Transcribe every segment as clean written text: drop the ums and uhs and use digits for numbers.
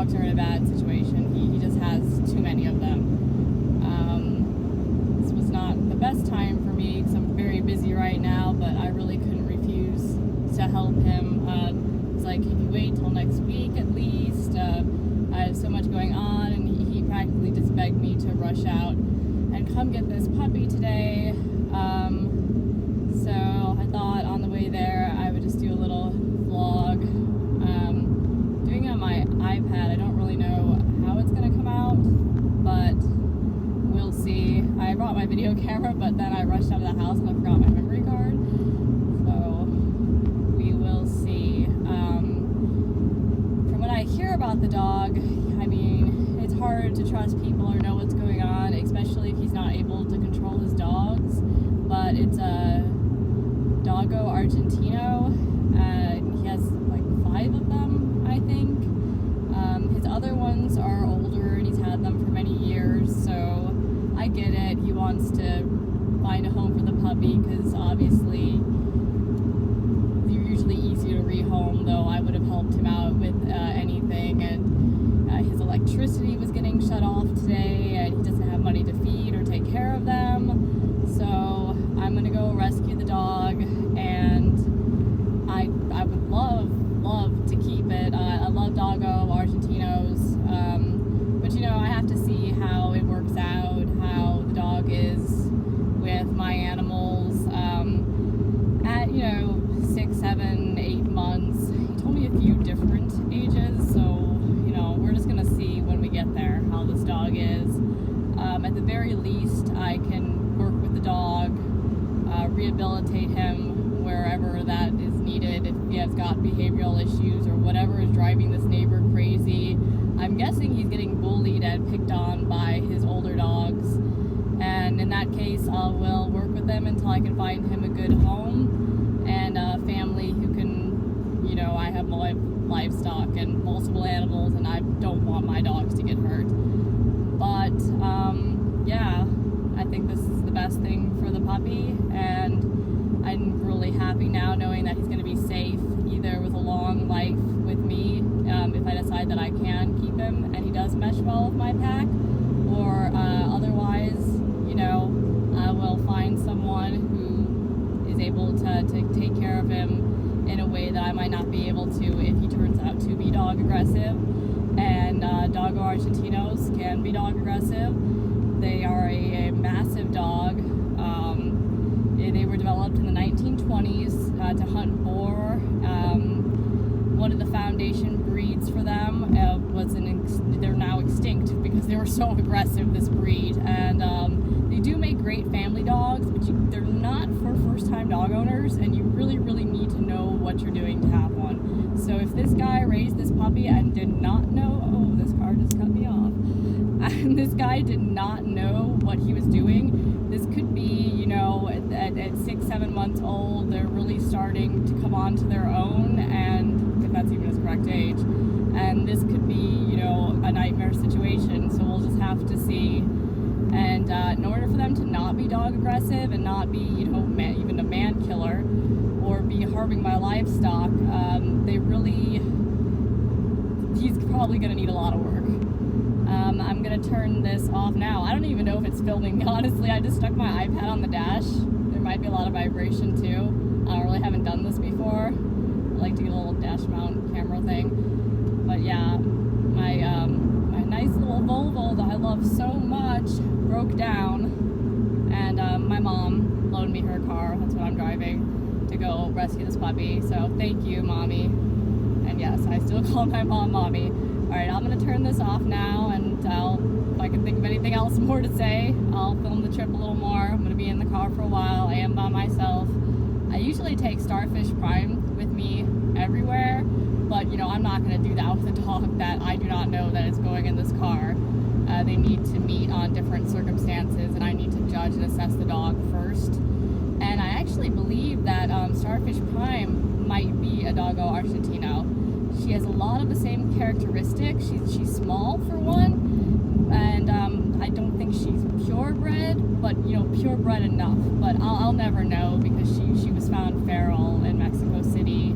dogs are in a bad situation. He just has too many of them. This was not the best time for me because I'm very busy right now, but I really couldn't refuse to help him. It's like, can you wait till next week at least? I have so much going on, and he practically just begged me to rush out and come get this puppy today. So I thought on the way there I would just do a little vlog. Doing it on my iPad, I don't really know how it's going to come out, but we'll see. I brought my video camera, but then I rushed out of the house and I forgot my memory card. So we will see. From what I hear about the dog, I mean, it's hard to trust people or know what's going on, especially if he's not able to control his dogs. But it's a Doggo Argentino, and he has like 5 of them, I think. His other ones are older, and he's had them for many years, so I get it. He wants to find a home for the puppy, because obviously they're usually easy to rehome, though I would have helped him out with anything. And his electricity was getting shut off today, and he doesn't have money to feed or take care of them. So I'm gonna go rescue the dog, and I would love to keep it. I love Doggo Argentinos, but you know, I have to see how it works out, how the dog is with my animals at, you know, 6, 7, 8 months. He told me a few different ages, so you know, we're just gonna see when we get there how this dog is. At the very least, I can work with the dog, rehabilitate him wherever that is needed, if he has got behavioral issues or whatever is driving this neighbor crazy. I'm guessing he's getting bullied and picked on by his older dogs, and in that case I will work with them until I can find him a good home and a family who can, you know, I have my livestock and multiple animals, and I don't want my dogs to get hurt. But yeah, I think this is the best thing for the puppy, and I'm really happy now knowing that he's going to be safe, either with a long life with me, if I decide that I can keep him and he does mesh well with my pack, or otherwise, you know, I will find someone who is able to take care of him in a way that I might not be able to if he turns out to be dog aggressive. And Doggo Argentinos can be dog aggressive. They are a massive dog. They were developed in the 1920s to hunt boar. One of the foundation breeds for them they're now extinct because they were so aggressive, this breed. And they do make great family dogs, but they're not for first-time dog owners, and you really, really need to know what you're doing to have one. So if this guy raised this puppy and did not know, oh, this car just cut me off, and this guy did not know what he was doing, this could be, you know, at 6, 7 months old, they're really starting to come onto their own, and if that's even his correct age, and this could be, you know, a nightmare situation. So we'll just have to see. And in order for them to not be dog aggressive and not be, you know, even a man killer or be harming my livestock, he's probably going to need a lot of work. I'm going to turn this off now. I don't even know if it's filming me, honestly. I just stuck my iPad on the dash. There might be a lot of vibration too. I really haven't done this before. I like to get a little dash mount camera thing. But yeah, my nice little Volvo that I love so much broke down, and my mom loaned me her car. That's what I'm driving to go rescue this puppy. So thank you, Mommy. And yes, I still call my mom Mommy. Alright, I'm going to turn this off now, and if I can think of anything else more to say, I'll film the trip a little more. I'm going to be in the car for a while. I am by myself. I usually take Starfish Prime with me everywhere, but you know, I'm not going to do that with a dog that I do not know that is going in this car. They need to meet on different circumstances, and I need to judge and assess the dog first. And I actually believe that Starfish Prime might be a Doggo Argentino. She has a lot of the same characteristics. She's small for one, and I don't think she's purebred, but you know, purebred enough. But I'll never know, because she was found feral in Mexico City,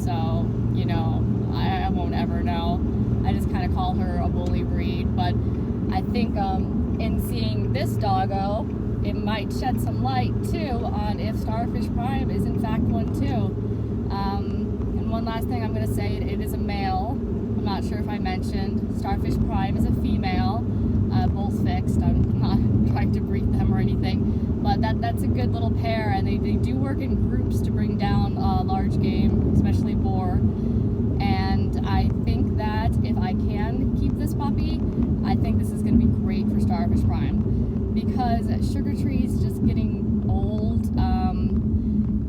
so you know, I won't ever know. I just kind of call her a bully breed, but I think in seeing this doggo, it might shed some light too on if Starfish Prime is in fact one too. And one last thing I'm going to say, it is a male. I'm not sure if I mentioned. Starfish Prime is a female, both fixed. I'm not trying to breed them or anything, but that's a good little pair, and they do work in groups to bring down large game, especially boar. And I think that if I can keep this puppy, I think this is going to be great for Starfish Prime, because Sugar Tree's just getting old.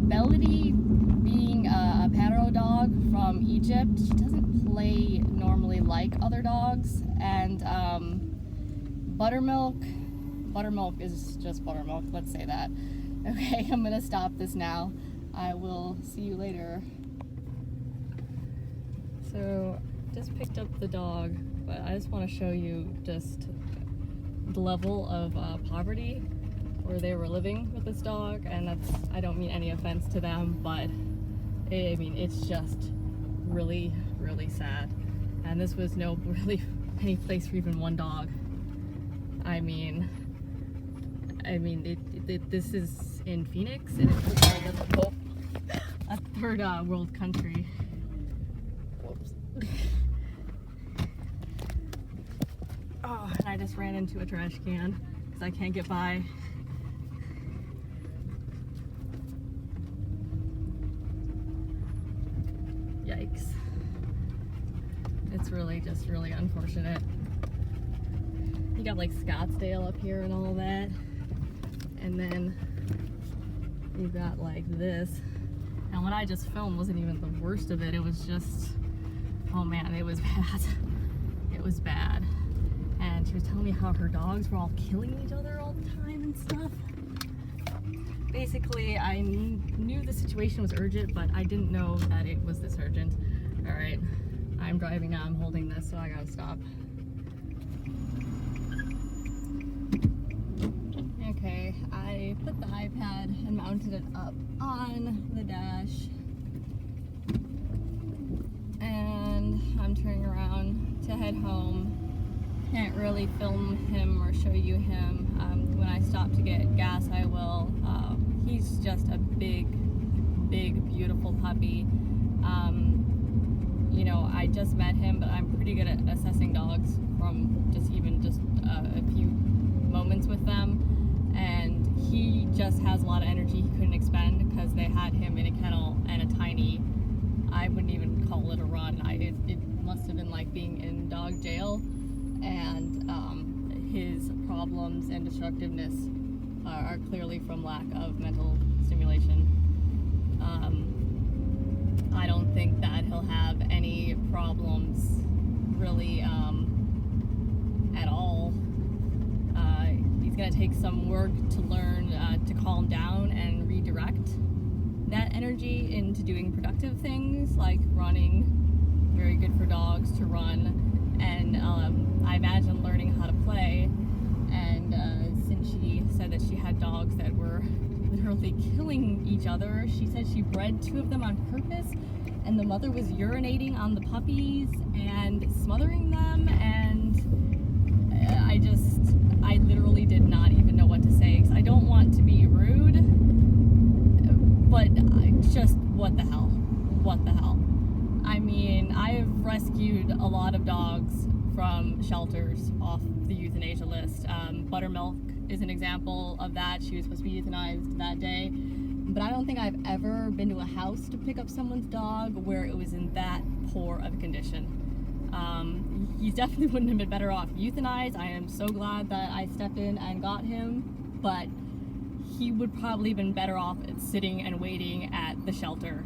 Melody, being a Paro dog from Egypt, she doesn't play normally like other dogs, and Buttermilk is just Buttermilk, let's say that. Okay, I'm gonna stop this now. I will see you later. So, just picked up the dog, but I just want to show you just the level of poverty where they were living with this dog, and I don't mean any offense to them, but I mean, it's just really, really sad. And this was no really any place for even one dog. I mean, this is in Phoenix, and it's like a third world country. Whoops. Oh, and I just ran into a trash can because I can't get by. Yikes. It's really just really unfortunate. You got like Scottsdale up here and all that, and then you got like this. And what I just filmed wasn't even the worst of it. It was just, oh man, it was bad. It was bad. And she was telling me how her dogs were all killing each other all the time and stuff. Basically, I knew the situation was urgent, but I didn't know that it was this urgent. All right, I'm driving now. I'm holding this, so I gotta stop. Okay, I put the iPad and mounted it up on the dash, and I'm turning around to head home. Can't really film him or show you him. When I stop to get gas, I will. He's just a big, beautiful puppy. You know, I just met him, but I'm pretty good at assessing dogs from just a few moments with them. And he just has a lot of energy he couldn't expend, because they had him in a kennel and a tiny, I wouldn't even call it a run. It must have been like being in dog jail. And his problems and destructiveness are clearly from lack of mental stimulation. I don't think that he'll have any problems really at all. He's going to take some work to learn to calm down and redirect that energy into doing productive things like running. Very good for dogs to run. And I imagine learning how to play. And since she said that she had dogs that were literally killing each other, she said she bred 2 of them on purpose, and the mother was urinating on the puppies and smothering them, and I literally did not even know what to say, because I don't want to be rude, but just what the hell? What the hell? I mean, I've rescued a lot of dogs from shelters off the euthanasia list. Buttermilk is an example of that. She was supposed to be euthanized that day. But I don't think I've ever been to a house to pick up someone's dog where it was in that poor of a condition. He definitely wouldn't have been better off euthanized. I am so glad that I stepped in and got him, but he would probably have been better off sitting and waiting at the shelter.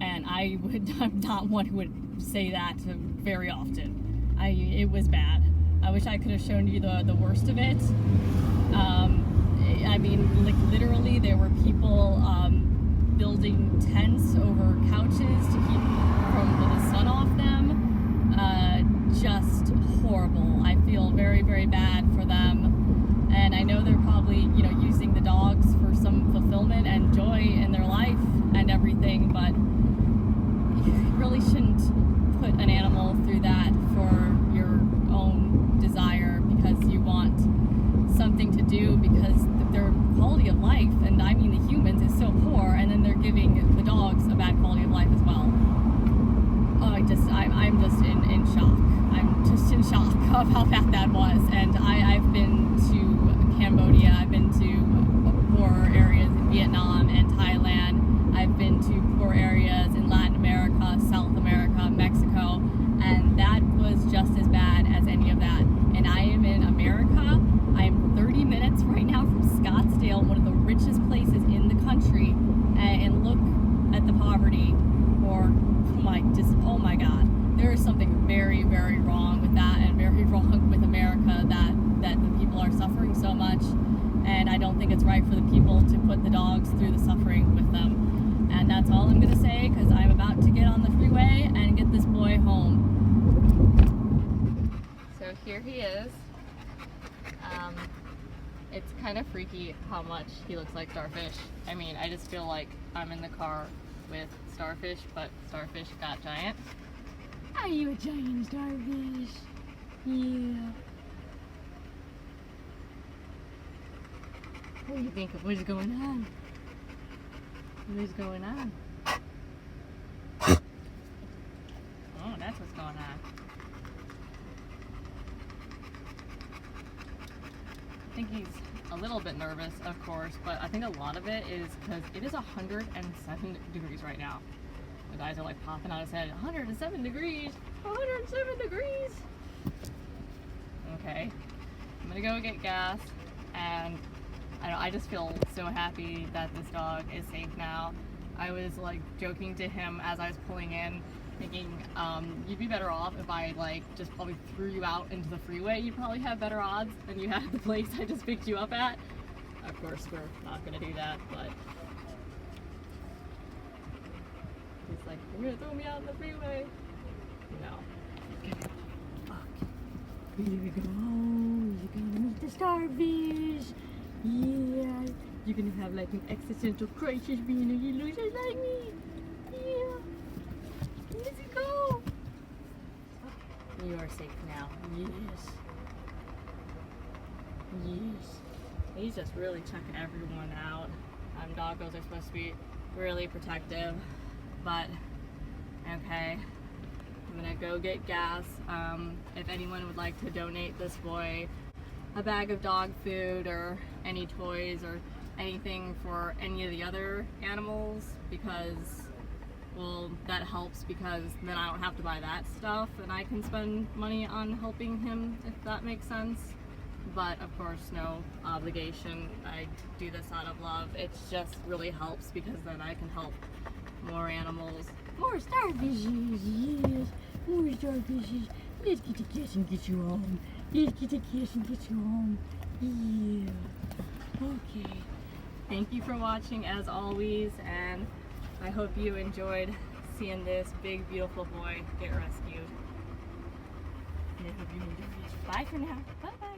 And I'm not one who would say that very often. It was bad. I wish I could have shown you the worst of it. I mean, like literally there were people building tents over couches to keep from the sun off them. Just horrible. I feel very, very bad for them. And I know they're probably, you know, using the dogs for some fulfillment and joy in their life and everything, but you really shouldn't put an animal through that for your own desire because you want something to do because their quality of life, and I mean the humans, is so poor, and then they're giving the dogs a bad quality of life as well. Oh, I'm just in shock. I'm just in shock of how bad that was. And I've been to Cambodia, I've been to poor areas in Vietnam and Thailand, I've been to poor areas in Latin America, South America, Mexico, and that was just as bad as any of that. And I am in America. I am 30 minutes right now from Scottsdale, one of the richest places in the country, and look at the poverty, or oh my God, there is something very, very wrong with that, and very wrong with America, that the people are suffering so much, and I don't think it's right for the people to put the dogs through the suffering with them. And that's all I'm gonna say, because I'm about to get on the freeway and get this boy home. So here he is. It's kind of freaky how much he looks like Starfish. I mean, I just feel like I'm in the car with Starfish, but Starfish got giant. Are you a giant Starfish? Yeah. What do you think of what's going on? What is going on? Oh, that's what's going on. I think he's a little bit nervous, of course, but I think a lot of it is because it is 107 degrees right now. The guys are like popping out his head. 107 degrees! 107 degrees! Okay. I'm gonna go get gas, and I just feel so happy that this dog is safe now. I was like joking to him as I was pulling in, thinking you'd be better off if I like just probably threw you out into the freeway. You probably have better odds than you had at the place I just picked you up at. Of course, we're not gonna do that, but he's like, you're gonna throw me out in the freeway? No. Fuck. Here we go. You're gonna meet the Starfish. Yeah. You're gonna have like an existential crisis being a little just like me. Yeah. Let's go. You are safe now. Yes. Yes. He's just really checking everyone out. Doggos are supposed to be really protective, but okay. I'm gonna go get gas. If anyone would like to donate this boy a bag of dog food or any toys or anything for any of the other animals, because, well, that helps, because then I don't have to buy that stuff and I can spend money on helping him, if that makes sense. But of course, no obligation. I do this out of love. It just really helps, because then I can help more animals. More starfishes, yes. More starfishes. Let's get the kiss and get you home. Let's get the kiss and get you home. Yeah. Okay. Thank you for watching as always, and I hope you enjoyed seeing this big, beautiful boy get rescued. And I hope you enjoyed it. Bye for now. Bye-bye.